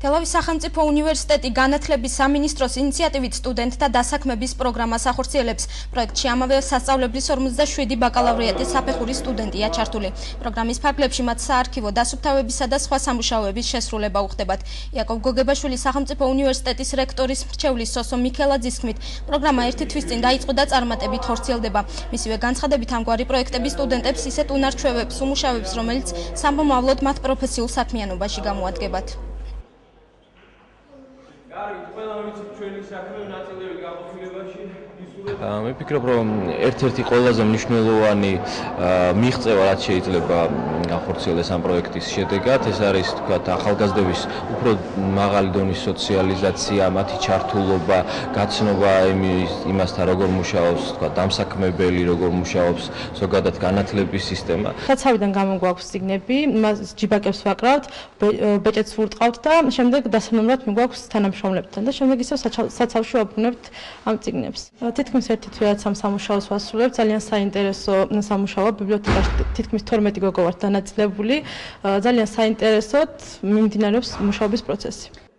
თელავის სახელმწიფო უნივერსიტეტი განათლების სამინისტროს ინიციატივით სტუდენტთა დასაქმების პროგრამას ახორციელებს. პროექტში ამავე სასწავლებლის 57 ბაკალავრიატის საფეხურის სტუდენტია ჩართული. პროგრამის ფარგლებში მათ საარქივო დასუფთავებისა და სხვა სამუშაოების შესრულება უხდებათ. იაკობ გოგებაშვილის სახელმწიფო უნივერსიტეტის რექტორის მრჩევლის სოსო მიქელაძის თქმით, პროგრამა ერთი თვის წინ დაიწყო და წარმატებით ხორციელდება. მისივე განცხადებით ამგვარი პროექტები სტუდენტებს ისეთ უნარჩვევებს უმუშავებს, რომელიც სამომავლოდ მათ პროფესიულ საქმიანობაში გამოადგებათ. მე ვფიქრობ, რომ ერთ-ერთი ყველაზე მნიშვნელოვანი მიღწევა, რაც შეიძლება ახორციელდეს ამ პროექტის შედეგად, ეს არის თქვათ ახალგაზრდების უფრო მაღალი დონის სოციალიზაცია, მათი ჩართულობა, გაცნობა იმასთან, როგორ მუშაობს თქვათ დამსაქმებელი, როგორ მუშაობს ზოგადად განათლების სისტემა. საცავიდან გამოგვაქვს წიგნები, მას ჯიბაკებს ვაკრავთ, ბეჭედს ვურტყავთ და შემდეგ დასამემრად მიგვაქვს თანამშრომლებთან და შემდეგ ისევ საცავში ვაბრუნებთ ამ წიგნებს. თითქმის ერთი თვეაც ამ სამუშაოს ვასრულებთ, ძალიან საინტერესო სამუშაოა, ბიბლიოთეკაში თითქმის 12 გოგო ვართ დანაწილებული, ძალიან საინტერესოდ მიმდინარეობს მუშაობის პროცესი.